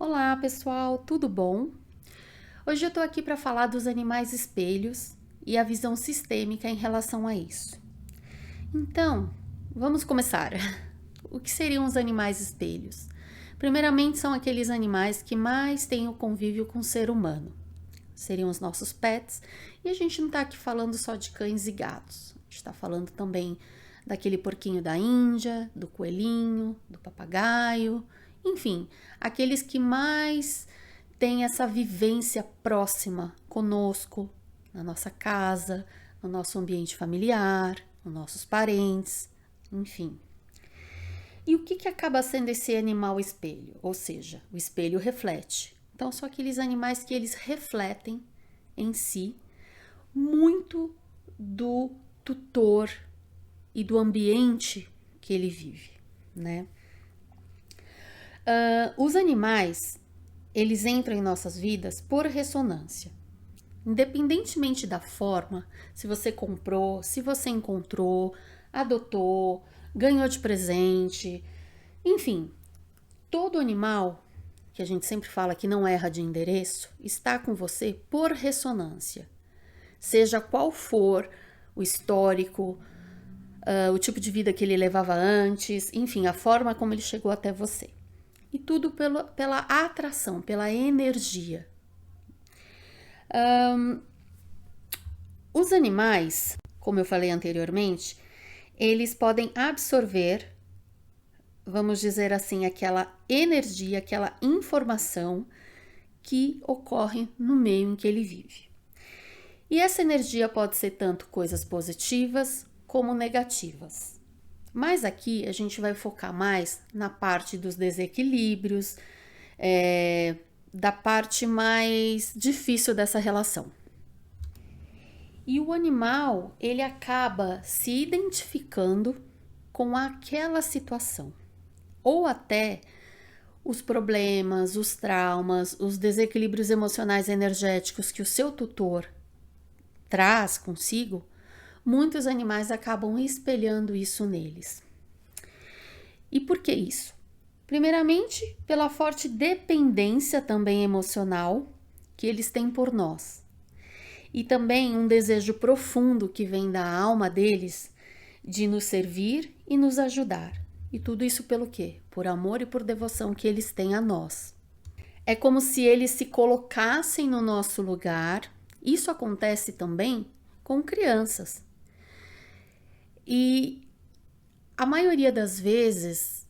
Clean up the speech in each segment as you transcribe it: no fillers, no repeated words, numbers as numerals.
Olá, pessoal, tudo bom? Hoje eu tô aqui para falar dos animais espelhos e a visão sistêmica em relação a isso. Então, vamos começar. O que seriam os animais espelhos? Primeiramente, são aqueles animais que mais têm o convívio com o ser humano. Seriam os nossos pets, e a gente não tá aqui falando só de cães e gatos. A gente tá falando também daquele porquinho da Índia, do coelhinho, do papagaio, enfim, aqueles que mais têm essa vivência próxima conosco, na nossa casa, no nosso ambiente familiar, nos nossos parentes, enfim. E o que acaba sendo esse animal espelho? Ou seja, o espelho reflete. Então, são aqueles animais que eles refletem em si muito do tutor e do ambiente que ele vive, né? Os animais, eles entram em nossas vidas por ressonância. Independentemente da forma, se você comprou, se você encontrou, adotou, ganhou de presente, enfim, todo animal, que a gente sempre fala que não erra de endereço, está com você por ressonância. Seja qual for o histórico, o tipo de vida que ele levava antes, enfim, a forma como ele chegou até você. E tudo pela atração, pela energia. Os animais, como eu falei anteriormente, eles podem absorver, vamos dizer assim, aquela energia, aquela informação que ocorre no meio em que ele vive. E essa energia pode ser tanto coisas positivas como negativas. Mas aqui a gente vai focar mais na parte dos desequilíbrios, da parte mais difícil dessa relação. E o animal, ele acaba se identificando com aquela situação, ou até os problemas, os traumas, os desequilíbrios emocionais e energéticos que o seu tutor traz consigo, muitos animais acabam espelhando isso neles. E por que isso? Primeiramente, pela forte dependência também emocional que eles têm por nós. E também um desejo profundo que vem da alma deles de nos servir e nos ajudar. E tudo isso pelo quê? Por amor e por devoção que eles têm a nós. É como se eles se colocassem no nosso lugar. Isso acontece também com crianças. E a maioria das vezes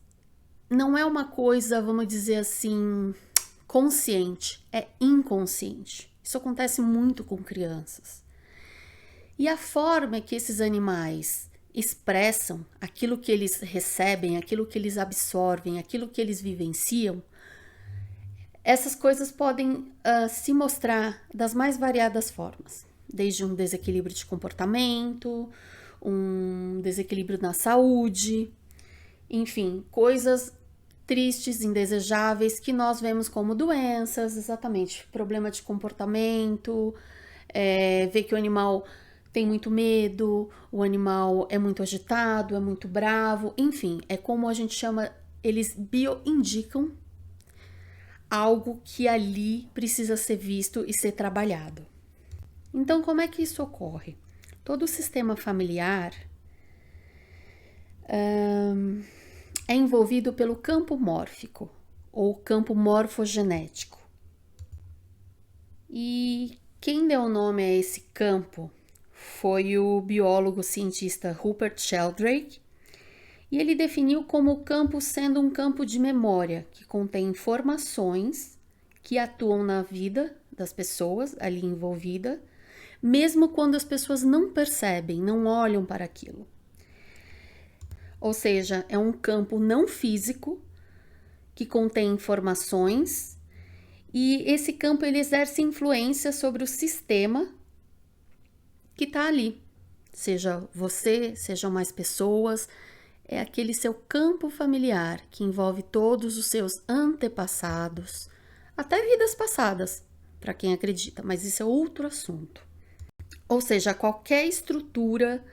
não é uma coisa, vamos dizer assim, consciente, é inconsciente. Isso acontece muito com crianças. E a forma que esses animais expressam aquilo que eles recebem, aquilo que eles absorvem, aquilo que eles vivenciam, essas coisas podem se mostrar das mais variadas formas, desde um desequilíbrio de comportamento, um desequilíbrio na saúde, enfim, coisas tristes, indesejáveis que nós vemos como doenças, exatamente, problema de comportamento, ver que o animal tem muito medo, o animal é muito agitado, é muito bravo, enfim, é como a gente chama, eles bioindicam algo que ali precisa ser visto e ser trabalhado. Então, como é que isso ocorre? Todo o sistema familiar é envolvido pelo campo mórfico ou campo morfogenético. E quem deu o nome a esse campo foi o biólogo cientista Rupert Sheldrake, e ele definiu como o campo sendo um campo de memória que contém informações que atuam na vida das pessoas ali envolvidas, mesmo quando as pessoas não percebem, não olham para aquilo. Ou seja, é um campo não físico que contém informações, e esse campo ele exerce influência sobre o sistema que está ali. Seja você, sejam mais pessoas, é aquele seu campo familiar que envolve todos os seus antepassados, até vidas passadas, para quem acredita, mas isso é outro assunto. Ou seja, qualquer estrutura,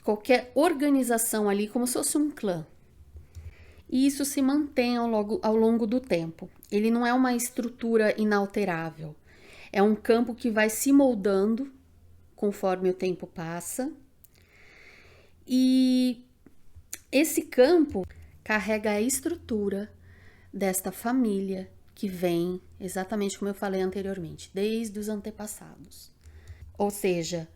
qualquer organização ali, como se fosse um clã. e isso se mantém ao longo do tempo. Ele não é uma estrutura inalterável, é um campo que vai se moldando conforme o tempo passa, e esse campo carrega a estrutura desta família que vem, exatamente como eu falei anteriormente, desde os antepassados. Ou seja,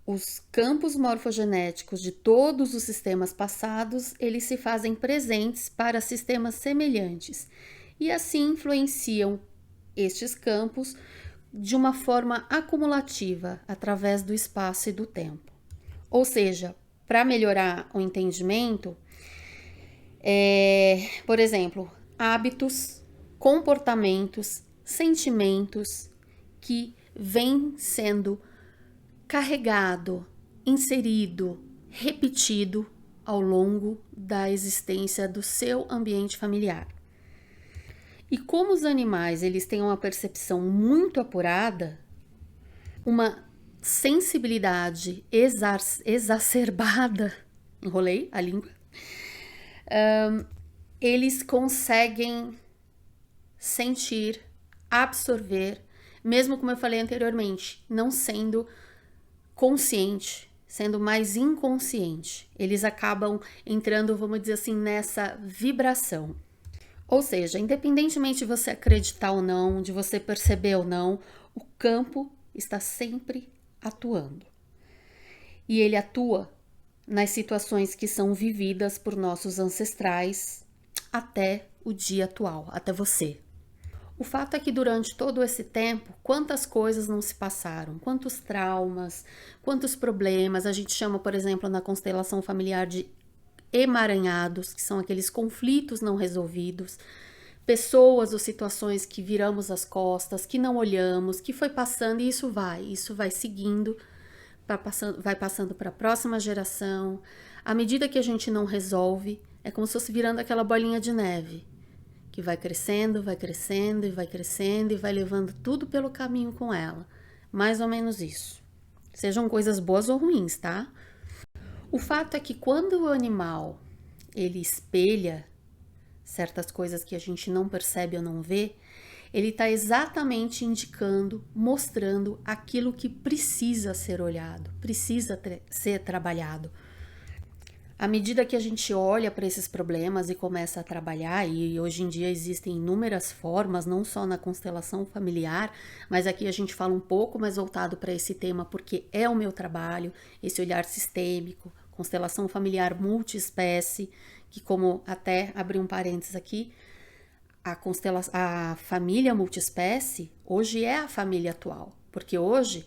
os campos morfogenéticos de todos os sistemas passados, eles se fazem presentes para sistemas semelhantes e assim influenciam estes campos de uma forma acumulativa através do espaço e do tempo. Ou seja, para melhorar o entendimento, por exemplo, hábitos, comportamentos, sentimentos que vêm sendo carregado, inserido, repetido ao longo da existência do seu ambiente familiar. E como os animais eles têm uma percepção muito apurada, uma sensibilidade exacerbada, enrolei a língua, eles conseguem sentir, absorver, mesmo como eu falei anteriormente, não sendo consciente, sendo mais inconsciente. Eles acabam entrando, vamos dizer assim, nessa vibração. Ou seja, independentemente de você acreditar ou não, de você perceber ou não, o campo está sempre atuando. E ele atua nas situações que são vividas por nossos ancestrais até o dia atual, até você. O fato é que durante todo esse tempo, quantas coisas não se passaram, quantos traumas, quantos problemas, a gente chama, por exemplo, na constelação familiar de emaranhados, que são aqueles conflitos não resolvidos, pessoas ou situações que viramos as costas, que não olhamos, que foi passando e isso vai seguindo, vai passando para a próxima geração. À medida que a gente não resolve, é como se fosse virando aquela bolinha de neve, que vai crescendo e vai levando tudo pelo caminho com ela. Mais ou menos isso. Sejam coisas boas ou ruins, tá? O fato é que quando o animal ele espelha certas coisas que a gente não percebe ou não vê, ele está exatamente indicando, mostrando aquilo que precisa ser olhado, precisa ser trabalhado. À medida que a gente olha para esses problemas e começa a trabalhar, e hoje em dia existem inúmeras formas, não só na constelação familiar, mas aqui a gente fala um pouco mais voltado para esse tema porque é o meu trabalho, esse olhar sistêmico, constelação familiar multiespécie, que como até abri um parênteses aqui, a família multiespécie hoje é a família atual, porque hoje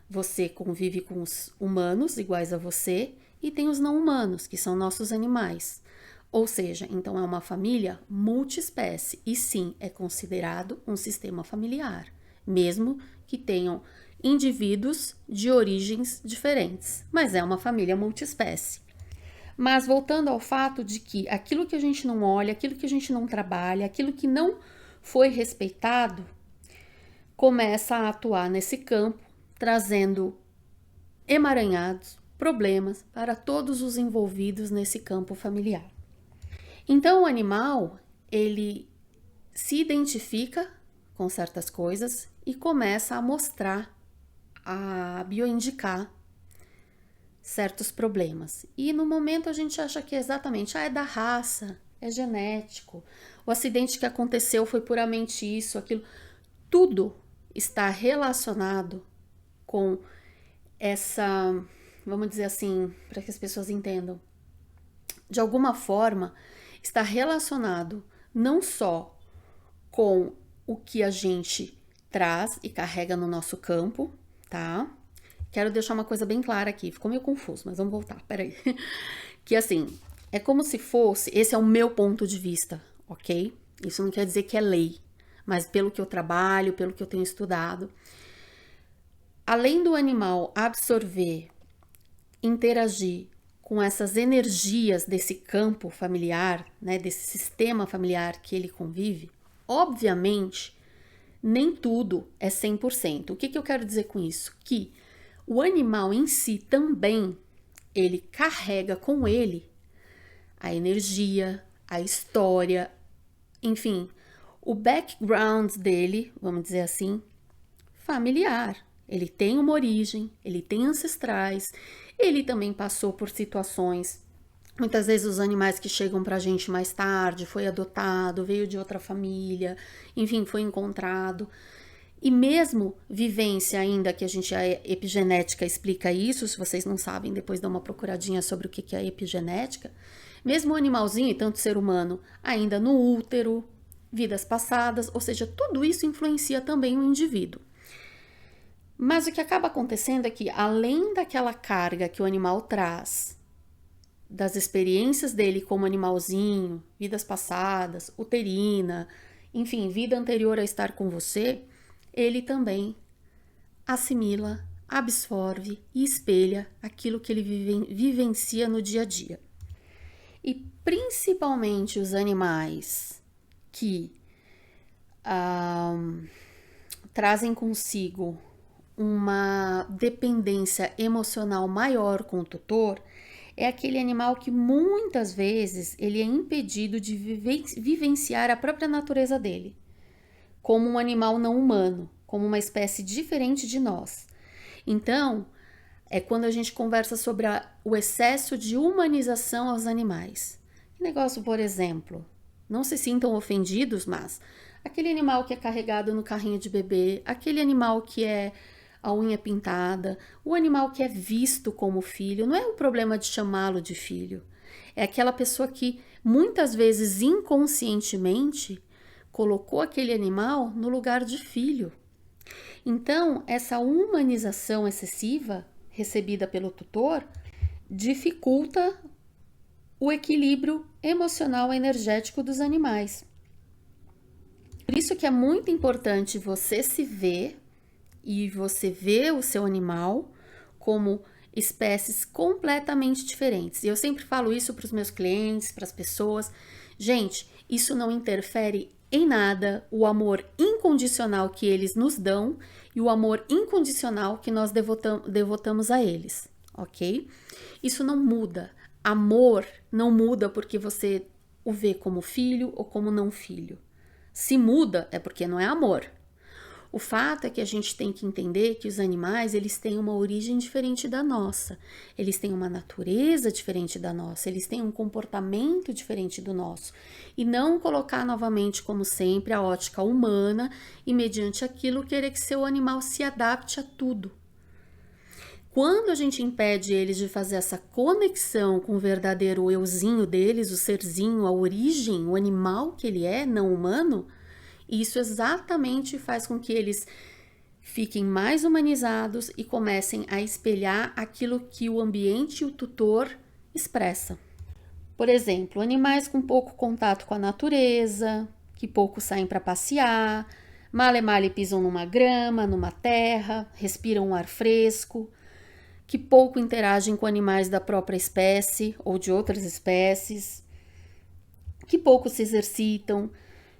você convive com os humanos iguais a você e tem os não humanos, que são nossos animais. Ou seja, então é uma família multiespécie e sim, é considerado um sistema familiar, mesmo que tenham indivíduos de origens diferentes, mas é uma família multiespécie. Mas voltando ao fato de que aquilo que a gente não olha, aquilo que a gente não trabalha, aquilo que não foi respeitado, começa a atuar nesse campo, trazendo emaranhados, problemas para todos os envolvidos nesse campo familiar. Então o animal, ele se identifica com certas coisas e começa a mostrar, a bioindicar certos problemas. E no momento a gente acha que exatamente, é da raça, é genético, o acidente que aconteceu foi puramente isso, aquilo. Tudo está relacionado com essa, vamos dizer assim, para que as pessoas entendam, de alguma forma está relacionado não só com o que a gente traz e carrega no nosso campo, tá? Quero deixar uma coisa bem clara aqui, ficou meio confuso, mas vamos voltar, peraí. Que assim, é como se fosse, esse é o meu ponto de vista, ok? Isso não quer dizer que é lei, mas pelo que eu trabalho, pelo que eu tenho estudado, além do animal absorver, interagir com essas energias desse campo familiar, né, desse sistema familiar que ele convive, obviamente, nem tudo é 100%. O que eu quero dizer com isso? Que o animal em si também, ele carrega com ele a energia, a história, enfim, o background dele, vamos dizer assim, familiar. Ele tem uma origem, ele tem ancestrais, ele também passou por situações. Muitas vezes os animais que chegam pra gente mais tarde, foi adotado, veio de outra família, enfim, foi encontrado. E mesmo vivência ainda, que a epigenética explica isso, se vocês não sabem, depois dá uma procuradinha sobre o que é a epigenética. Mesmo o animalzinho e tanto ser humano, ainda no útero, vidas passadas, ou seja, tudo isso influencia também o indivíduo. Mas o que acaba acontecendo é que, além daquela carga que o animal traz, das experiências dele como animalzinho, vidas passadas, uterina, enfim, vida anterior a estar com você, ele também assimila, absorve e espelha aquilo que ele vivencia no dia a dia. E principalmente os animais que trazem consigo uma dependência emocional maior com o tutor, é aquele animal que muitas vezes ele é impedido de vivenciar a própria natureza dele, como um animal não humano, como uma espécie diferente de nós. Então, é quando a gente conversa sobre o excesso de humanização aos animais. Que negócio, por exemplo, não se sintam ofendidos, mas aquele animal que é carregado no carrinho de bebê, aquele animal que é a unha pintada, o animal que é visto como filho, não é o problema de chamá-lo de filho. É aquela pessoa que muitas vezes inconscientemente colocou aquele animal no lugar de filho. Então, essa humanização excessiva recebida pelo tutor dificulta o equilíbrio emocional e energético dos animais. Por isso que é muito importante você se ver e você vê o seu animal como espécies completamente diferentes. E eu sempre falo isso para os meus clientes, para as pessoas. Gente, isso não interfere em nada o amor incondicional que eles nos dão e o amor incondicional que nós devotamos a eles, ok? Isso não muda. Amor não muda porque você o vê como filho ou como não filho. Se muda é porque não é amor. O fato é que a gente tem que entender que os animais, eles têm uma origem diferente da nossa. Eles têm uma natureza diferente da nossa, eles têm um comportamento diferente do nosso. E não colocar novamente, como sempre, a ótica humana e mediante aquilo querer que seu animal se adapte a tudo. Quando a gente impede eles de fazer essa conexão com o verdadeiro euzinho deles, o serzinho, a origem, o animal que ele é, não humano, isso exatamente faz com que eles fiquem mais humanizados e comecem a espelhar aquilo que o ambiente e o tutor expressa. Por exemplo, animais com pouco contato com a natureza, que pouco saem para passear, male pisam numa grama, numa terra, respiram um ar fresco, que pouco interagem com animais da própria espécie ou de outras espécies, que pouco se exercitam,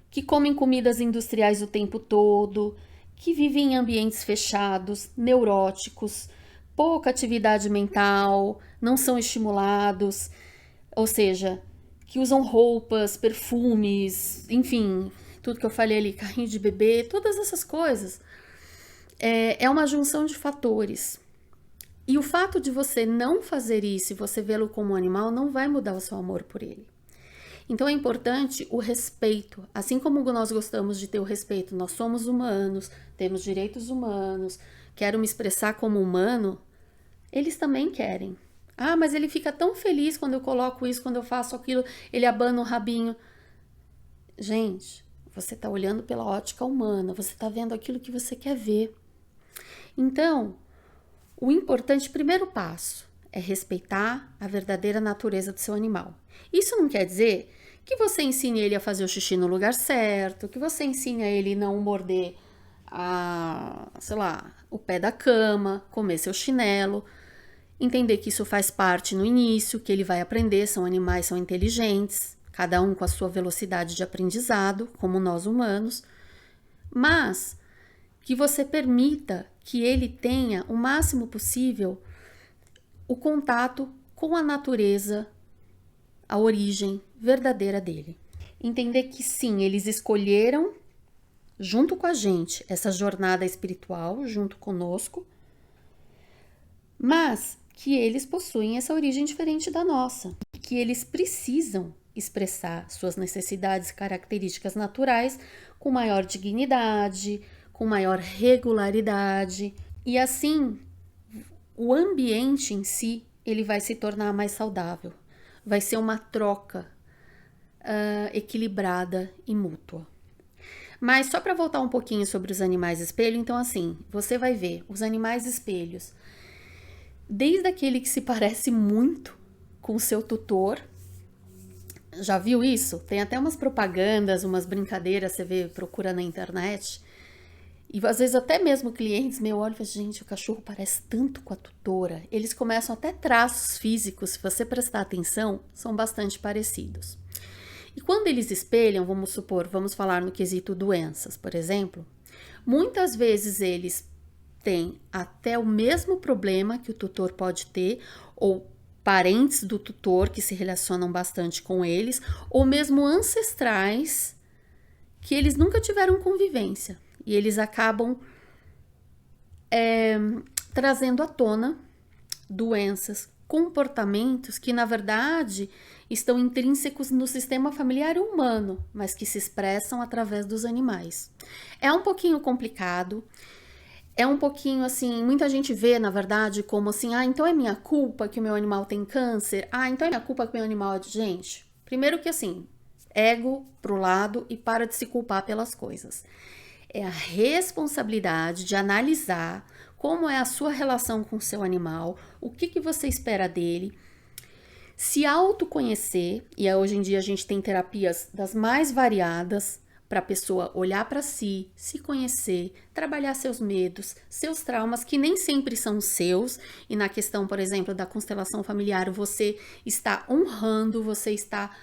que comem comidas industriais o tempo todo, que vivem em ambientes fechados, neuróticos, pouca atividade mental, não são estimulados, ou seja, que usam roupas, perfumes, enfim, tudo que eu falei ali, carrinho de bebê, todas essas coisas. É uma junção de fatores. E o fato de você não fazer isso e você vê-lo como um animal não vai mudar o seu amor por ele. Então é importante o respeito, assim como nós gostamos de ter o respeito, nós somos humanos, temos direitos humanos, quero me expressar como humano, eles também querem. Ah, mas ele fica tão feliz quando eu coloco isso, quando eu faço aquilo, ele abana o rabinho. Gente, você está olhando pela ótica humana, você está vendo aquilo que você quer ver. Então, o importante, primeiro passo, é respeitar a verdadeira natureza do seu animal. Isso não quer dizer que você ensine ele a fazer o xixi no lugar certo, que você ensine a ele não morder o pé da cama, comer seu chinelo, entender que isso faz parte no início, que ele vai aprender, são animais, são inteligentes, cada um com a sua velocidade de aprendizado, como nós humanos, mas que você permita que ele tenha o máximo possível o contato com a natureza a origem verdadeira dele. Entender que sim, eles escolheram junto com a gente essa jornada espiritual, junto conosco, mas que eles possuem essa origem diferente da nossa, que eles precisam expressar suas necessidades e características naturais com maior dignidade, com maior regularidade, e assim o ambiente em si ele vai se tornar mais saudável, vai ser uma troca equilibrada e mútua. Mas só para voltar um pouquinho sobre os animais espelho, então assim, você vai ver os animais espelhos, desde aquele que se parece muito com o seu tutor. Já viu isso? Tem até umas propagandas, umas brincadeiras, você vê, procura na internet. E às vezes até mesmo clientes meu olham e falam, gente, o cachorro parece tanto com a tutora. Eles começam até traços físicos, se você prestar atenção, são bastante parecidos. E quando eles espelham, vamos supor, vamos falar no quesito doenças, por exemplo, muitas vezes eles têm até o mesmo problema que o tutor pode ter, ou parentes do tutor que se relacionam bastante com eles, ou mesmo ancestrais que eles nunca tiveram convivência. E eles acabam trazendo à tona doenças, comportamentos que, na verdade, estão intrínsecos no sistema familiar humano, mas que se expressam através dos animais. É um pouquinho complicado, é um pouquinho assim, muita gente vê, na verdade, como assim, então é minha culpa que o meu animal tem câncer, então é minha culpa que o meu animal é... Gente, primeiro que assim, ego pro lado e para de se culpar pelas coisas. É a responsabilidade de analisar como é a sua relação com o seu animal, o que você espera dele, se autoconhecer, e hoje em dia a gente tem terapias das mais variadas para a pessoa olhar para si, se conhecer, trabalhar seus medos, seus traumas, que nem sempre são seus, e na questão, por exemplo, da constelação familiar, você está honrando, você está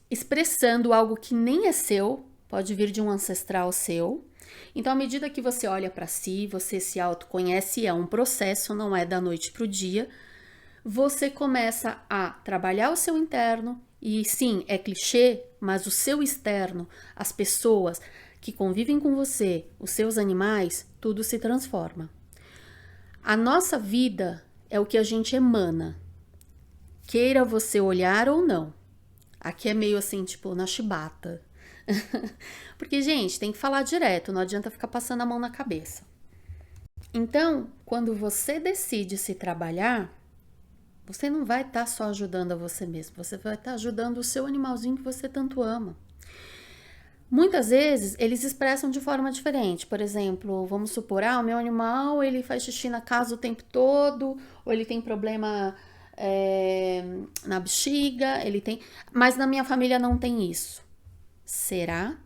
expressando algo que nem é seu, pode vir de um ancestral seu. Então, à medida que você olha para si, você se autoconhece, é um processo, não é da noite para o dia, você começa a trabalhar o seu interno, e sim, é clichê, mas o seu externo, as pessoas que convivem com você, os seus animais, tudo se transforma. A nossa vida é o que a gente emana, queira você olhar ou não. Aqui é meio assim, tipo, na chibata. Porque, gente, tem que falar direto, não adianta ficar passando a mão na cabeça. Então, quando você decide se trabalhar, você não vai estar só ajudando a você mesmo, você vai estar ajudando o seu animalzinho que você tanto ama. Muitas vezes, eles expressam de forma diferente. Por exemplo, vamos supor, o meu animal, ele faz xixi na casa o tempo todo, ou ele tem problema na bexiga, ele tem... Mas na minha família não tem isso. Será?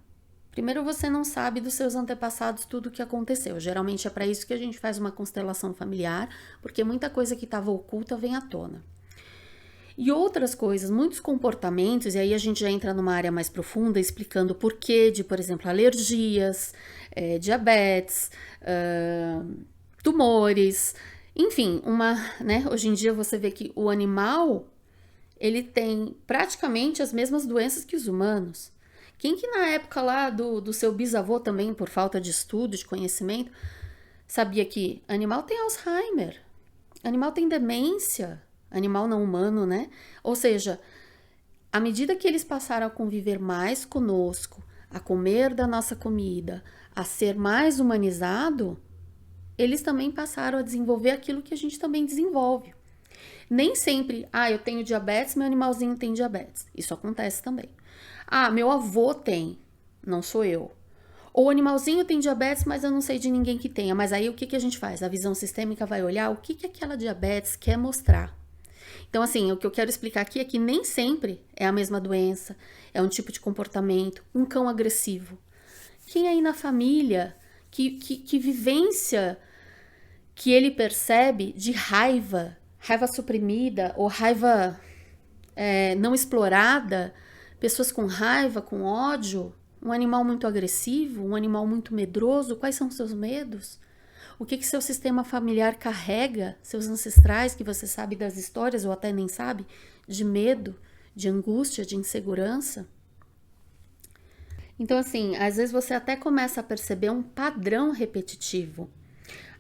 Primeiro, você não sabe dos seus antepassados tudo o que aconteceu. Geralmente é para isso que a gente faz uma constelação familiar, porque muita coisa que estava oculta vem à tona. E outras coisas, muitos comportamentos, e aí a gente já entra numa área mais profunda, explicando o porquê de, por exemplo, alergias, diabetes, tumores, enfim, hoje em dia você vê que o animal, ele tem praticamente as mesmas doenças que os humanos. Quem que na época lá do seu bisavô também, por falta de estudo, de conhecimento, sabia que animal tem Alzheimer, animal tem demência, animal não humano, né? Ou seja, à medida que eles passaram a conviver mais conosco, a comer da nossa comida, a ser mais humanizado, eles também passaram a desenvolver aquilo que a gente também desenvolve. Nem sempre, eu tenho diabetes, meu animalzinho tem diabetes. Isso acontece também. Meu avô tem, não sou eu. Ou o animalzinho tem diabetes, mas eu não sei de ninguém que tenha. Mas aí o que a gente faz? A visão sistêmica vai olhar o que aquela diabetes quer mostrar. Então, assim, o que eu quero explicar aqui é que nem sempre é a mesma doença, é um tipo de comportamento, um cão agressivo. Quem aí na família que vivência que ele percebe de raiva suprimida ou raiva não explorada, pessoas com raiva, com ódio, um animal muito agressivo, um animal muito medroso, quais são os seus medos? O que seu sistema familiar carrega, seus ancestrais, que você sabe das histórias ou até nem sabe? de medo, de angústia, de insegurança. Então, assim, às vezes você até começa a perceber um padrão repetitivo.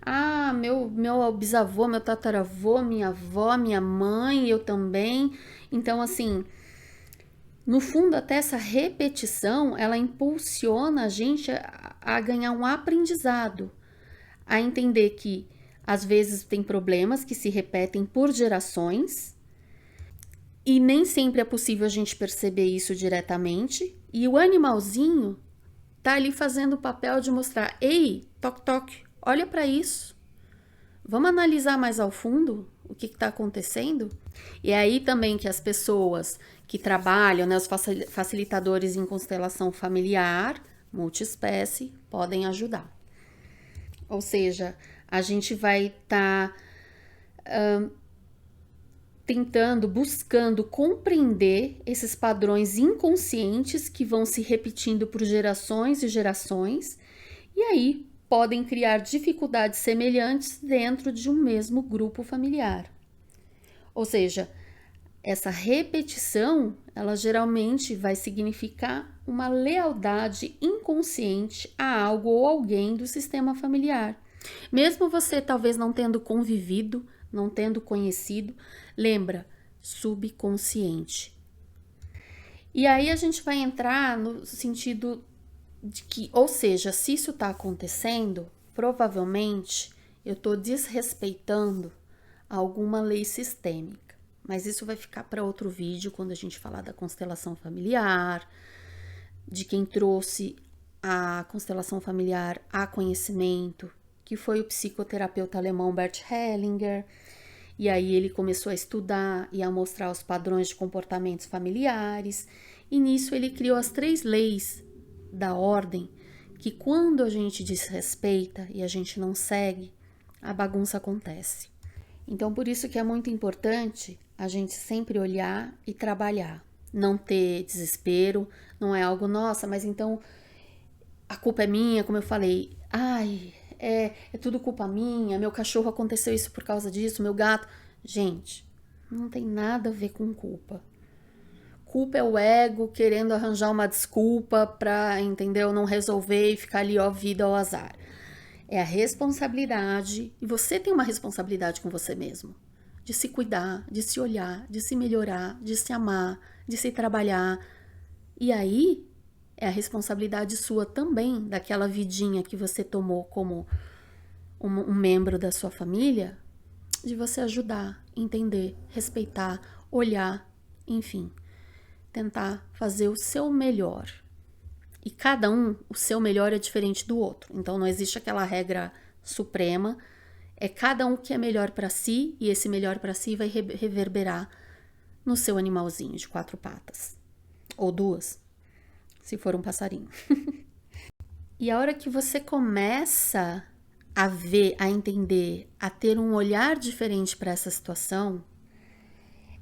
Ah, meu bisavô, meu tataravô, minha avó, minha mãe, eu também. Então, assim, no fundo, até essa repetição, ela impulsiona a gente a ganhar um aprendizado, a entender que às vezes tem problemas que se repetem por gerações e nem sempre é possível a gente perceber isso diretamente. E o animalzinho tá ali fazendo o papel de mostrar: ei, toque, toque, olha para isso. Vamos analisar mais ao fundo o que está acontecendo? E é aí também que as pessoas que trabalham, né, os facilitadores em constelação familiar, multiespécie, podem ajudar. Ou seja, a gente vai estar tentando, buscando compreender esses padrões inconscientes que vão se repetindo por gerações e gerações, e aí podem criar dificuldades semelhantes dentro de um mesmo grupo familiar. Ou seja, essa repetição, ela geralmente vai significar uma lealdade inconsciente a algo ou alguém do sistema familiar. Mesmo você talvez não tendo convivido, não tendo conhecido, lembra, subconsciente. E aí a gente vai entrar no sentido de que, ou seja, se isso está acontecendo, provavelmente eu estou desrespeitando alguma lei sistêmica. Mas isso vai ficar para outro vídeo, quando a gente falar da constelação familiar, de quem trouxe a constelação familiar a conhecimento, que foi o psicoterapeuta alemão Bert Hellinger. E aí ele começou a estudar e a mostrar os padrões de comportamentos familiares. E nisso ele criou as 3 leis da ordem, que quando a gente desrespeita e a gente não segue, a bagunça acontece. Então, por isso que é muito importante a gente sempre olhar e trabalhar. Não ter desespero, não é algo, nossa, mas então a culpa é minha, como eu falei. Ai, é tudo culpa minha, meu cachorro aconteceu isso por causa disso, meu gato. Gente, não tem nada a ver com culpa. Culpa é o ego querendo arranjar uma desculpa pra, entendeu, não resolver e ficar ali, ó, vida ao azar. É a responsabilidade, e você tem uma responsabilidade com você mesmo, de se cuidar, de se olhar, de se melhorar, de se amar, de se trabalhar. E aí é a responsabilidade sua também, daquela vidinha que você tomou como um membro da sua família, de você ajudar, entender, respeitar, olhar, enfim, tentar fazer o seu melhor. E cada um, o seu melhor é diferente do outro. Então não existe aquela regra suprema. É cada um o que é melhor para si, e esse melhor para si vai reverberar no seu animalzinho de 4 patas. Ou 2, se for um passarinho. E a hora que você começa a ver, a entender, a ter um olhar diferente para essa situação,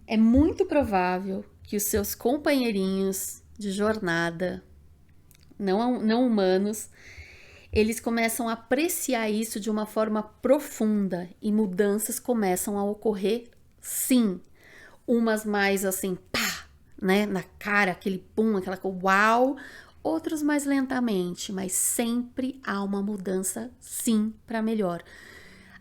é muito provável que os seus companheirinhos de jornada, não humanos, eles começam a apreciar isso de uma forma profunda e mudanças começam a ocorrer, sim. Umas mais assim, pá, né, na cara, aquele pum, aquela coisa, uau. Outros mais lentamente, mas sempre há uma mudança, sim, para melhor.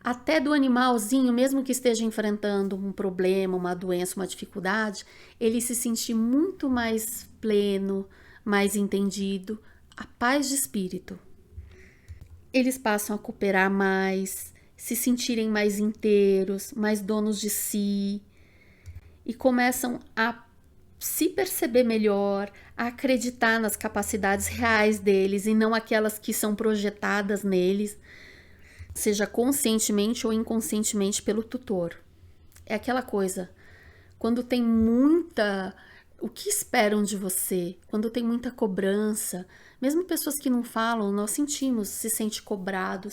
Até do animalzinho, mesmo que esteja enfrentando um problema, uma doença, uma dificuldade, ele se sentir muito mais pleno, mais entendido, a paz de espírito. Eles passam a cooperar mais, se sentirem mais inteiros, mais donos de si, e começam a se perceber melhor, a acreditar nas capacidades reais deles e não aquelas que são projetadas neles, seja conscientemente ou inconscientemente pelo tutor. É aquela coisa, quando tem muita... O que esperam de você? Quando tem muita cobrança, mesmo pessoas que não falam, nós sentimos, se sente cobrado,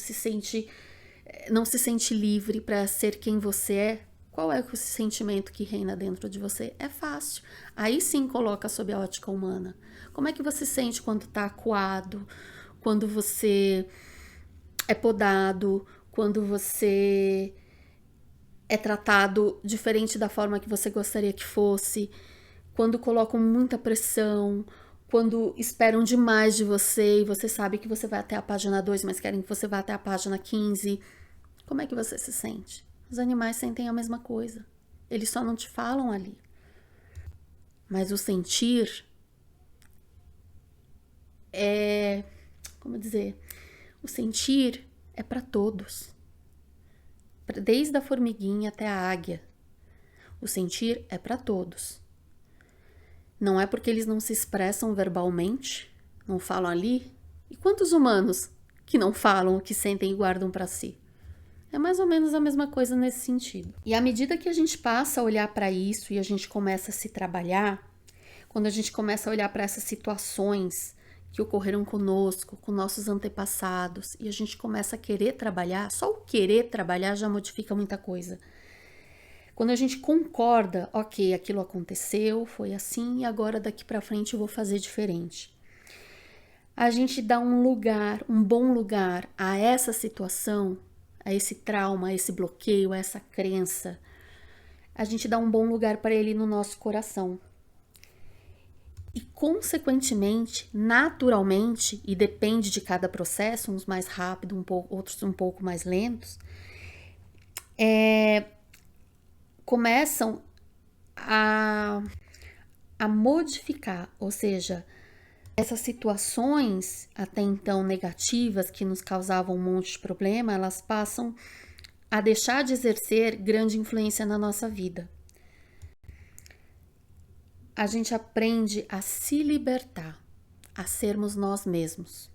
não se sente livre para ser quem você é. Qual é o sentimento que reina dentro de você? É fácil. Aí sim coloca sob a ótica humana. Como é que você sente quando está acuado, quando você é podado, quando você é tratado diferente da forma que você gostaria que fosse, quando colocam muita pressão, quando esperam demais de você e você sabe que você vai até a página 2, mas querem que você vá até a página 15. Como é que você se sente? Os animais sentem a mesma coisa. Eles só não te falam ali. Mas o sentir é... Como dizer? O sentir é para todos. Desde a formiguinha até a águia. O sentir é para todos. Não é porque eles não se expressam verbalmente, não falam ali. E quantos humanos que não falam o que sentem e guardam para si? É mais ou menos a mesma coisa nesse sentido. E à medida que a gente passa a olhar para isso e a gente começa a se trabalhar, quando a gente começa a olhar para essas situações que ocorreram conosco, com nossos antepassados, e a gente começa a querer trabalhar, só o querer trabalhar já modifica muita coisa. Quando a gente concorda, ok, aquilo aconteceu, foi assim, e agora daqui para frente eu vou fazer diferente. A gente dá um lugar, um bom lugar a essa situação, a esse trauma, a esse bloqueio, a essa crença. A gente dá um bom lugar para ele no nosso coração. E, consequentemente, naturalmente, e depende de cada processo, uns mais rápidos, outros um pouco mais lentos, começam a modificar, ou seja, essas situações até então negativas que nos causavam um monte de problema, elas passam a deixar de exercer grande influência na nossa vida. A gente aprende a se libertar, a sermos nós mesmos.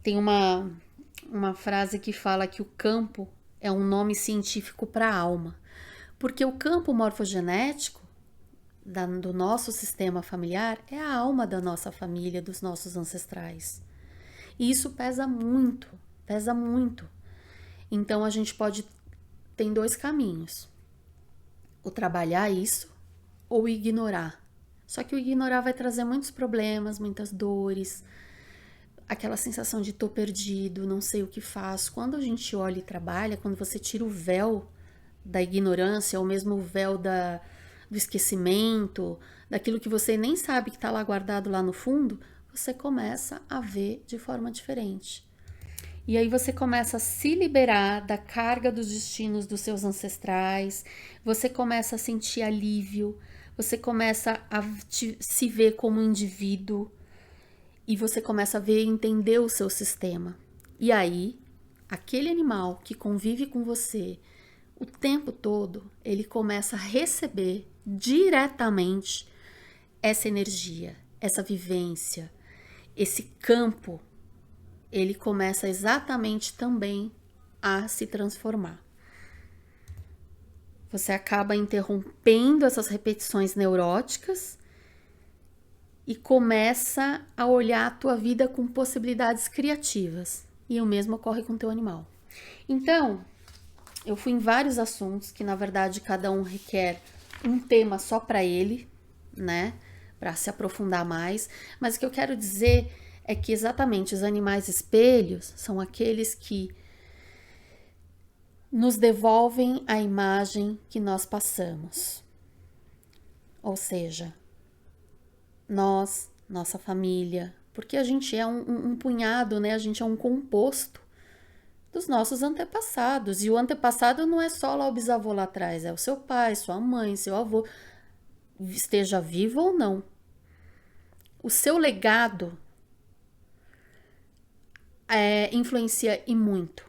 Tem uma frase que fala que o campo é um nome científico para a alma, porque o campo morfogenético do nosso sistema familiar é a alma da nossa família, dos nossos ancestrais. E isso pesa muito, pesa muito. Então a gente tem dois caminhos: o trabalhar isso ou o ignorar. Só que o ignorar vai trazer muitos problemas, muitas dores, aquela sensação de tô perdido, não sei o que faço. Quando a gente olha e trabalha, quando você tira o véu da ignorância, ou mesmo o véu do esquecimento, daquilo que você nem sabe que está lá guardado lá no fundo, você começa a ver de forma diferente. E aí você começa a se liberar da carga dos destinos dos seus ancestrais, você começa a sentir alívio, você começa a se ver como um indivíduo e você começa a ver e entender o seu sistema. E aí, aquele animal que convive com você o tempo todo, ele começa a receber diretamente essa energia, essa vivência, esse campo. Ele começa exatamente também a se transformar. Você acaba interrompendo essas repetições neuróticas e começa a olhar a tua vida com possibilidades criativas. E o mesmo ocorre com o teu animal. Então, eu fui em vários assuntos que, na verdade, cada um requer um tema só para ele, né? Para se aprofundar mais. Mas o que eu quero dizer é que exatamente os animais espelhos são aqueles que nos devolvem a imagem que nós passamos. Ou seja, nós, nossa família, porque a gente é um punhado, né? A gente é um composto dos nossos antepassados. E o antepassado não é só lá o bisavô lá atrás, é o seu pai, sua mãe, seu avô, esteja vivo ou não. O seu legado influencia e muito,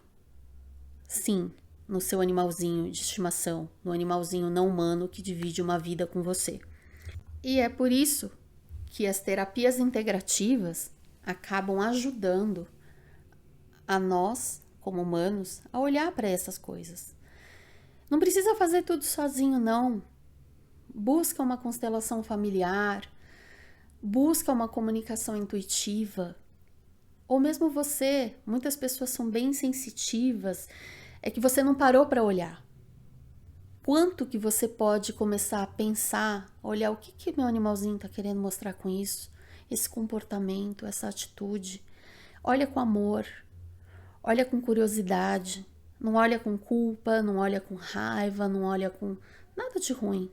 sim, no seu animalzinho de estimação, no animalzinho não humano que divide uma vida com você. E é por isso que as terapias integrativas acabam ajudando a nós, como humanos, a olhar para essas coisas. Não precisa fazer tudo sozinho, não. Busca uma constelação familiar, busca uma comunicação intuitiva. Ou mesmo você, muitas pessoas são bem sensitivas, é que você não parou para olhar. Quanto que você pode começar a pensar, olhar o que meu animalzinho está querendo mostrar com isso, esse comportamento, essa atitude. Olha com amor, olha com curiosidade, Não olha com culpa, não olha com raiva, não olha com nada de ruim.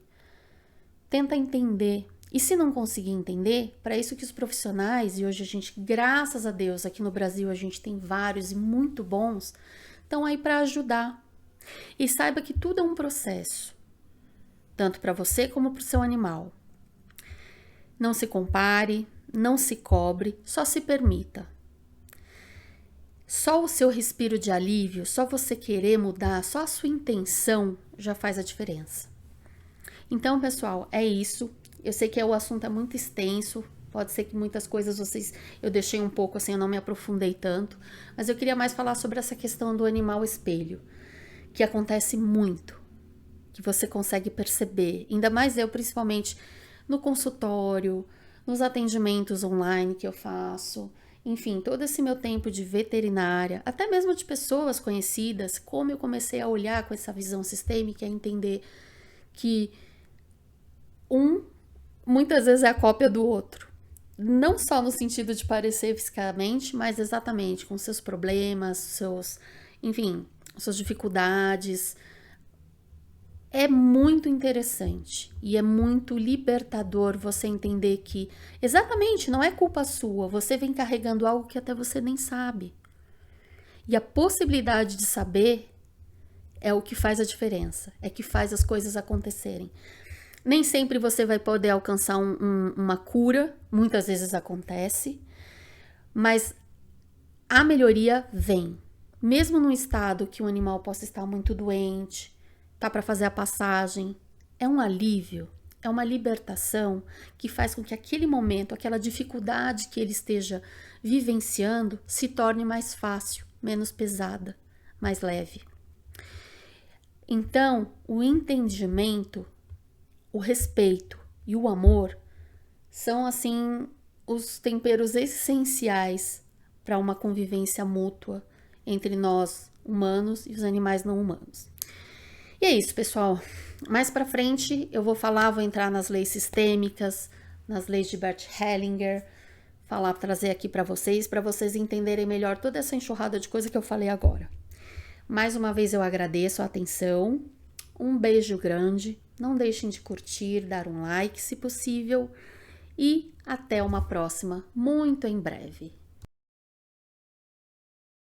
Tenta entender. E se não conseguir entender, para isso que os profissionais, e hoje a gente, graças a Deus, aqui no Brasil a gente tem vários e muito bons, estão aí para ajudar. E saiba que tudo é um processo, tanto para você como para o seu animal. Não se compare, não se cobre, só se permita. Só o seu respiro de alívio, só você querer mudar, só a sua intenção já faz a diferença. Então, pessoal, é isso. Eu sei que o assunto é muito extenso, pode ser que muitas coisas eu deixei um pouco assim, eu não me aprofundei tanto, mas eu queria mais falar sobre essa questão do animal espelho, que acontece muito, que você consegue perceber, ainda mais eu, principalmente no consultório, nos atendimentos online que eu faço, enfim, todo esse meu tempo de veterinária, até mesmo de pessoas conhecidas, como eu comecei a olhar com essa visão sistêmica, a entender que muitas vezes é a cópia do outro. Não só no sentido de parecer fisicamente, mas exatamente com seus problemas, enfim, suas dificuldades. É muito interessante e é muito libertador você entender que exatamente não é culpa sua, você vem carregando algo que até você nem sabe. E a possibilidade de saber é o que faz a diferença, é que faz as coisas acontecerem. Nem sempre você vai poder alcançar uma cura, muitas vezes acontece, mas a melhoria vem. Mesmo num estado que o animal possa estar muito doente, tá para fazer a passagem, é um alívio, é uma libertação que faz com que aquele momento, aquela dificuldade que ele esteja vivenciando, se torne mais fácil, menos pesada, mais leve. Então, o entendimento, o respeito e o amor são, assim, os temperos essenciais para uma convivência mútua entre nós, humanos, e os animais não humanos. E é isso, pessoal. Mais para frente eu vou entrar nas leis sistêmicas, nas leis de Bert Hellinger, trazer aqui para vocês entenderem melhor toda essa enxurrada de coisa que eu falei agora. Mais uma vez eu agradeço a atenção, um beijo grande, não deixem de curtir, dar um like se possível e até uma próxima, muito em breve.